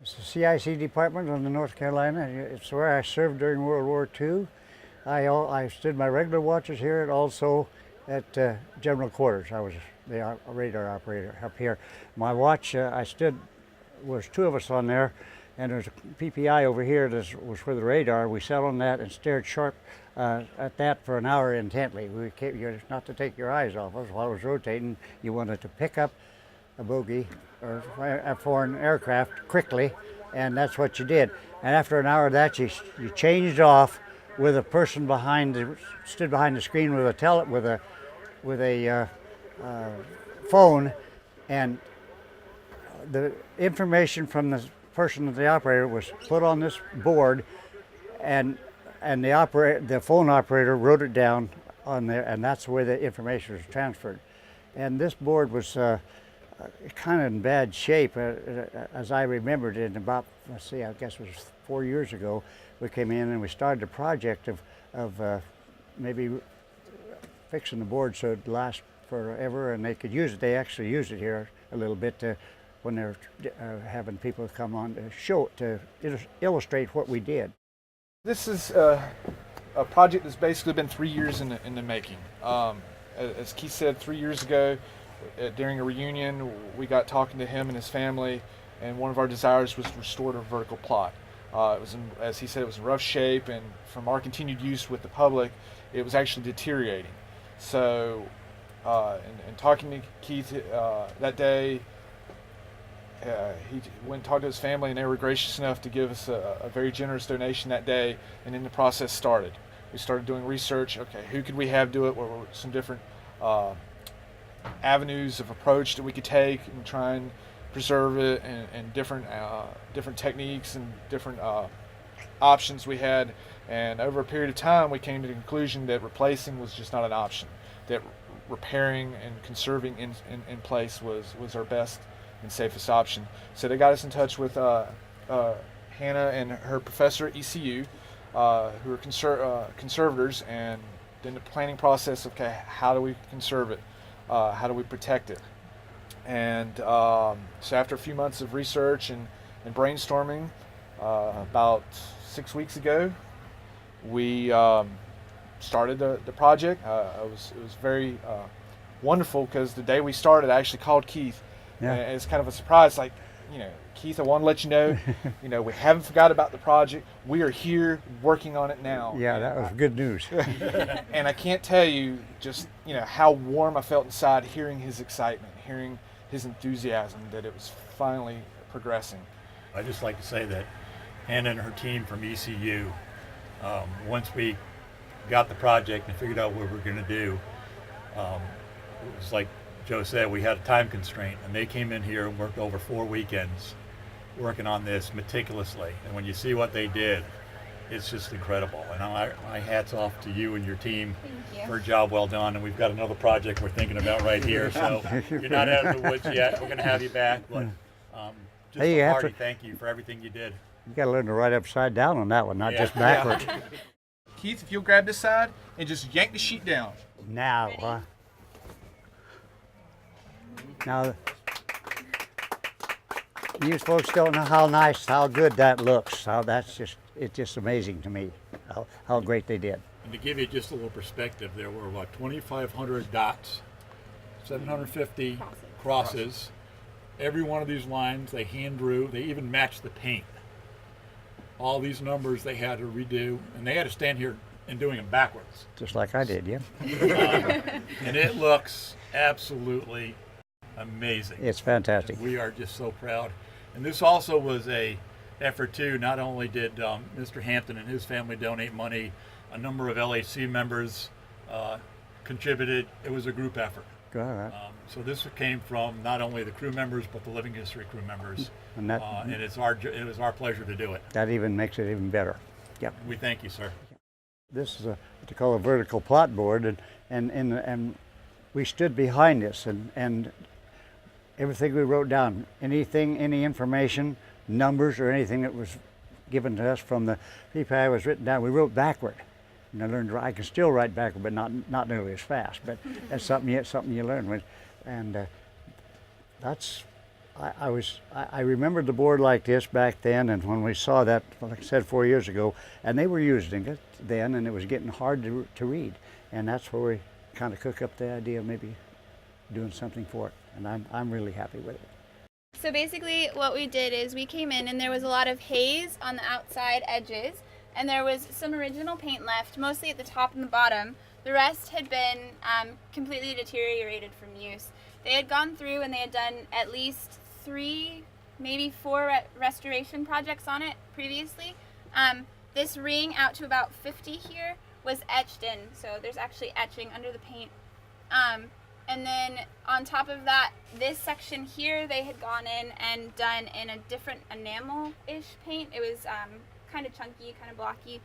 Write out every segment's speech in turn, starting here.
It's the CIC department on the North Carolina. It's where I served during World War II. I stood my regular watches here and also at General Quarters. I was the radar operator up here. My watch, was two of us on there, and there's a PPI over here that was for the radar. We sat on that and stared sharp at that for an hour intently. Not to take your eyes off us while it was rotating. You wanted to pick up a bogey or a foreign aircraft quickly, and that's what you did. And after an hour of that, you changed off with a person stood behind the screen with a phone, and the information from the person, the operator, was put on this board, and the phone operator wrote it down on there, and that's where the information was transferred. And this board was kind of in bad shape, as I remembered it. About, I guess it was 4 years ago, we came in and we started a project of maybe fixing the board so it'd last forever and they could use it. They actually used it here a little bit when they're having people come on to illustrate what we did. This is a project that's basically been 3 years in the making. As Keith said, 3 years ago, during a reunion, we got talking to him and his family, and one of our desires was to restore the vertical plot. As he said, it was in rough shape, and from our continued use with the public, it was actually deteriorating. So, in talking to Keith that day, he went and talked to his family, and they were gracious enough to give us a very generous donation that day, and then the process started. We started doing research. Okay, who could we have do it? What were some different avenues of approach that we could take and try and preserve it, and different techniques and different options we had. And over a period of time, we came to the conclusion that replacing was just not an option, that repairing and conserving in place was our best and safest option. So they got us in touch with Hannah and her professor at ECU, who are conservators, and then the planning process of, okay, how do we conserve it? How do we protect it? And so after a few months of research and brainstorming, about 6 weeks ago, we started the project. It was very wonderful, because the day we started, I actually called Keith. Yeah. And it's kind of a surprise, like, Keith, I want to let you know, we haven't forgot about the project. We are here working on it now. Yeah, that was good news. And I can't tell you just, how warm I felt inside hearing his excitement, hearing his enthusiasm that it was finally progressing. I'd just like to say that Hannah and her team from ECU, once we got the project and figured out what we were going to do, it was like Joe said, we had a time constraint, and they came in here and worked over 4 weekends working on this meticulously. And when you see what they did, it's just incredible. And my hat's off to you and your team for a job well done. And we've got another project we're thinking about right here. So you're not out of the woods yet. We're going to have you back. But just Hey, a hearty thank you for everything you did. You got to learn to ride upside down on that one, not just backwards. Keith, if you'll grab this side and just yank the sheet down. Now, you folks don't know how good that looks. It's just amazing to me how great they did. And to give you just a little perspective, there were 2,500 dots, 750 crosses. Every one of these lines they hand drew. They even matched the paint. All these numbers they had to redo, and they had to stand here and doing them backwards. Just like I did, yeah. And it looks absolutely amazing. It's fantastic. And we are just so proud. And this also was a effort too. Not only did Mr. Hampton and his family donate money, a number of LHC members contributed. It was a group effort. So this came from not only the crew members but the Living History crew members, and it was our pleasure to do it. That even makes it even better. Yep. We thank you, sir. This is what they call a vertical plot board, and we stood behind this, and everything we wrote down, any information, numbers, or anything that was given to us from the PPI was written down. We wrote backward. And I can still write backward, but not nearly as fast. But that's something you learn with, and that's I remembered the board like this back then, and when we saw that, like I said, 4 years ago, and they were using it then, and it was getting hard to read, and that's where we kind of cooked up the idea of maybe doing something for it, and I'm really happy with it. So basically what we did is we came in and there was a lot of haze on the outside edges, and there was some original paint left, mostly at the top and the bottom. The rest had been completely deteriorated from use. They had gone through and they had done at least 3, maybe 4 restoration projects on it previously. This ring out to about 50 here was etched in, so there's actually etching under the paint. And then on top of that, this section here, they had gone in and done in a different enamel-ish paint. It was kind of chunky, kind of blocky.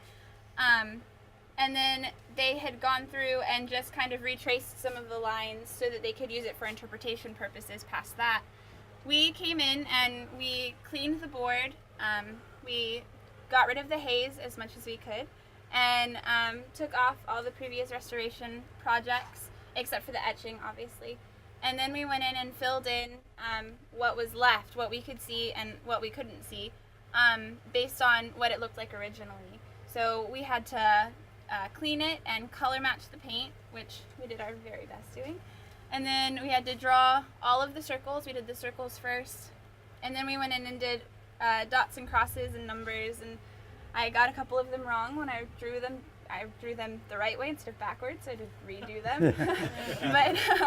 And then they had gone through and just kind of retraced some of the lines so that they could use it for interpretation purposes past that. We came in and we cleaned the board. We got rid of the haze as much as we could, and took off all the previous restoration projects, except for the etching, obviously. And then we went in and filled in what was left, what we could see and what we couldn't see, based on what it looked like originally. So we had to clean it and color match the paint, which we did our very best doing. And then we had to draw all of the circles. We did the circles first. And then we went in and did dots and crosses and numbers, and I got a couple of them wrong when I drew them. I drew them the right way instead of backwards, so I had to redo them.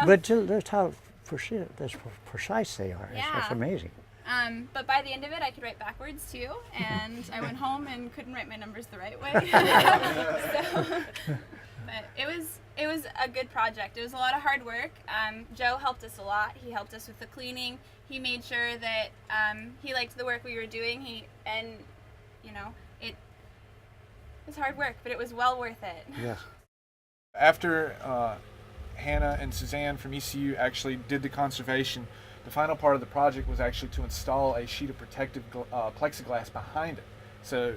But that's how precise they are. Yeah. That's amazing. But by the end of it, I could write backwards too, and I went home and couldn't write my numbers the right way. But it was a good project. It was a lot of hard work. Joe helped us a lot. He helped us with the cleaning. He made sure that he liked the work we were doing. It was hard work, but it was well worth it. Yes. After Hannah and Suzanne from ECU actually did the conservation, the final part of the project was actually to install a sheet of protective plexiglass behind it. So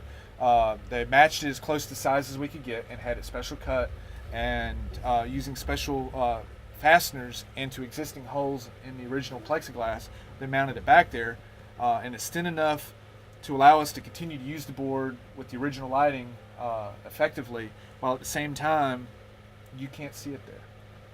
they matched it as close to the size as we could get and had it special cut, and using special fasteners into existing holes in the original plexiglass, they mounted it back there, and it's thin enough to allow us to continue to use the board with the original lighting effectively, while at the same time you can't see it there.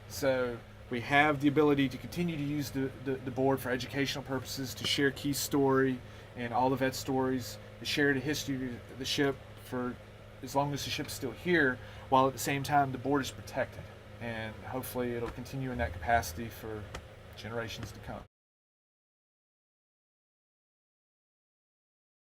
So we have the ability to continue to use the board for educational purposes, to share Keith's story and all the vet stories, to share the history of the ship for as long as the ship's still here, while at the same time the board is protected. And hopefully it'll continue in that capacity for generations to come.